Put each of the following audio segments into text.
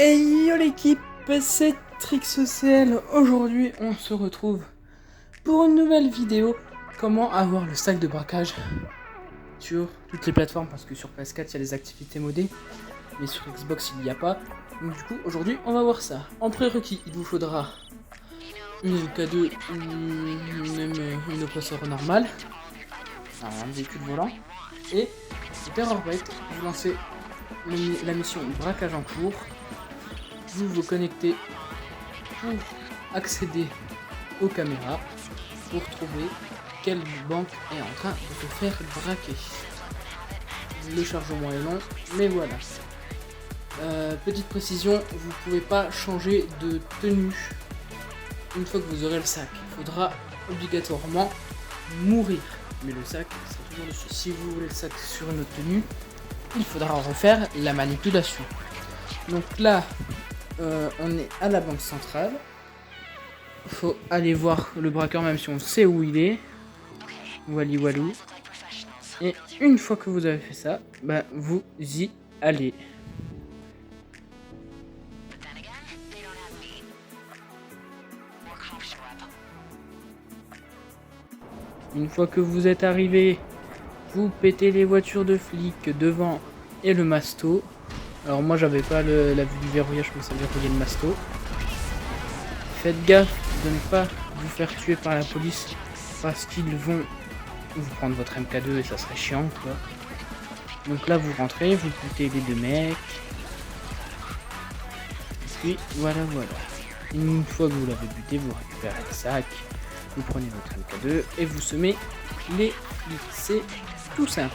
Hey yo l'équipe, c'est TrixCL. Aujourd'hui on se retrouve pour une nouvelle vidéo. Comment avoir le sac de braquage sur toutes les plateformes, parce que sur PS4 il y a les activités modées, mais sur Xbox il n'y a pas. Donc du coup aujourd'hui on va voir ça. En prérequis il vous faudra une MK2 ou même une oppresseur normale, un véhicule volant, et Terrorbite. Vous lancez la mission braquage en cours. Vous vous connectez pour accéder aux caméras pour trouver quelle banque est en train de se faire braquer. Le chargement est long, mais voilà. Petite précision, vous pouvez pas changer de tenue une fois que vous aurez le sac. Il faudra obligatoirement mourir. Mais le sac sera toujours dessus. Si vous voulez le sac sur une autre tenue, il faudra refaire la manipulation. Donc là, on est à la banque centrale. Faut aller voir le braqueur même si on sait où il est. Wally Walou. Et une fois que vous avez fait ça, bah vous y allez. Une fois que vous êtes arrivé, vous pétez les voitures de flics devant et le masto. Alors moi j'avais pas la vue du verrouillage, mais ça verrouillait le masto. Faites gaffe de ne pas vous faire tuer par la police, parce qu'ils vont vous prendre votre MK2 et ça serait chiant quoi. Donc là vous rentrez, vous butez les deux mecs. Et puis voilà. Une fois que vous l'avez buté, vous récupérez le sac, vous prenez votre MK2 et vous semez les flics. C'est tout simple.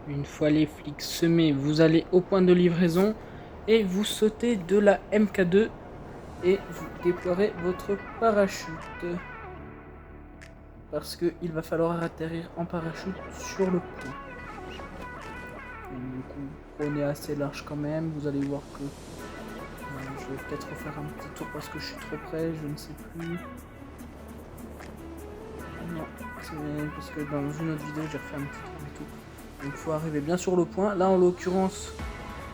Une fois les flics semés, vous allez au point de livraison et vous sautez de la MK2 et vous déploierez votre parachute. Parce qu'il va falloir atterrir en parachute sur le pont. Du coup, prenez assez large quand même, vous allez voir que je vais peut-être refaire un petit tour parce que je suis trop près, je ne sais plus. Non, c'est parce que dans une autre vidéo j'ai refait un petit tour et tout. Donc il faut arriver bien sur le point. Là en l'occurrence,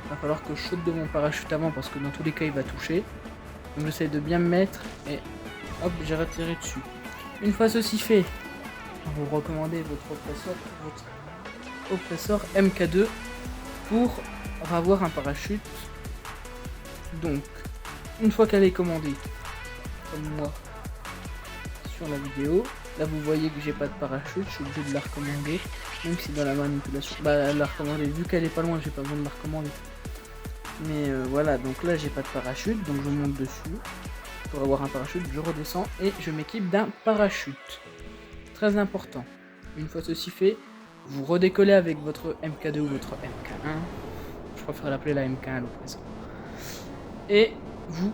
il va falloir que je saute de mon parachute avant parce que dans tous les cas il va toucher. Donc j'essaie de bien me mettre et hop, j'ai retiré dessus. Une fois ceci fait, vous recommandez votre oppresseur MK2 pour avoir un parachute. Donc une fois qu'elle est commandée, comme moi sur la vidéo, là vous voyez que j'ai pas de parachute, je suis obligé de la recommander, même si dans la manipulation, la recommander, vu qu'elle est pas loin, j'ai pas besoin de la recommander. Mais voilà, donc là j'ai pas de parachute, donc je monte dessus pour avoir un parachute, je redescends et je m'équipe d'un parachute. Très important. Une fois ceci fait, vous redécollez avec votre MK2 ou votre MK1. Je préfère l'appeler la MK1 à l'oppresseur. Et vous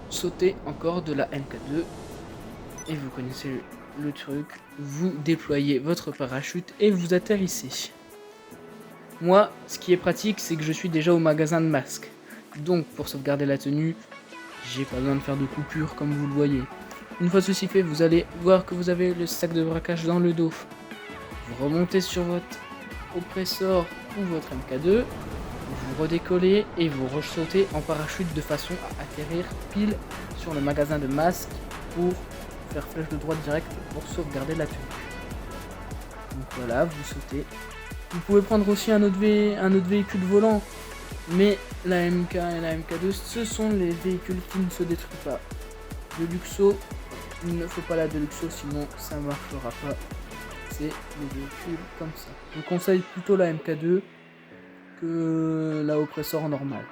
sautez encore de la MK2 et vous connaissez le truc, vous déployez votre parachute et vous atterrissez. Moi, ce qui est pratique, c'est que je suis déjà au magasin de masques. Donc, pour sauvegarder la tenue, j'ai pas besoin de faire de coupure comme vous le voyez. Une fois ceci fait, vous allez voir que vous avez le sac de braquage dans le dos. Vous remontez sur votre oppresseur ou votre MK2, vous redécollez et vous resautez en parachute de façon à atterrir pile sur le magasin de masques pour faire flèche de droite directe pour sauvegarder la tenue. Donc voilà, vous sautez. Vous pouvez prendre aussi un autre véhicule volant, mais la MK1 et la MK2, ce sont les véhicules qui ne se détruisent pas. De Luxo, il ne faut pas la Deluxo, sinon ça ne marchera pas. C'est les véhicules comme ça. Je conseille plutôt la MK2 que la oppresseur normale.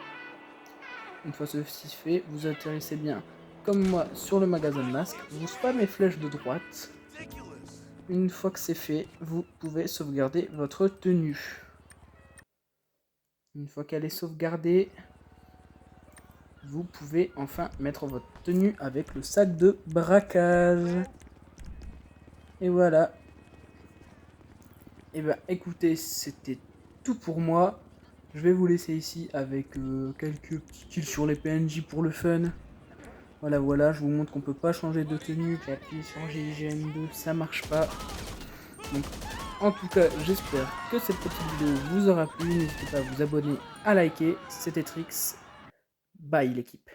Une fois ceci fait, vous atterrissez bien comme moi sur le magasin de masques, vous spammez flèche de droite. Une fois que c'est fait, vous pouvez sauvegarder votre tenue. Une fois qu'elle est sauvegardée, vous pouvez enfin mettre votre tenue avec le sac de braquage. Et voilà. Et bah écoutez, c'était tout pour moi. Je vais vous laisser ici avec quelques petits kills sur les PNJ pour le fun. Voilà, voilà, je vous montre qu'on peut pas changer de tenue. J'ai appuyé sur GIGN2, ça marche pas. Donc, en tout cas, j'espère que cette petite vidéo vous aura plu. N'hésitez pas à vous abonner, à liker. C'était Trix. Bye l'équipe.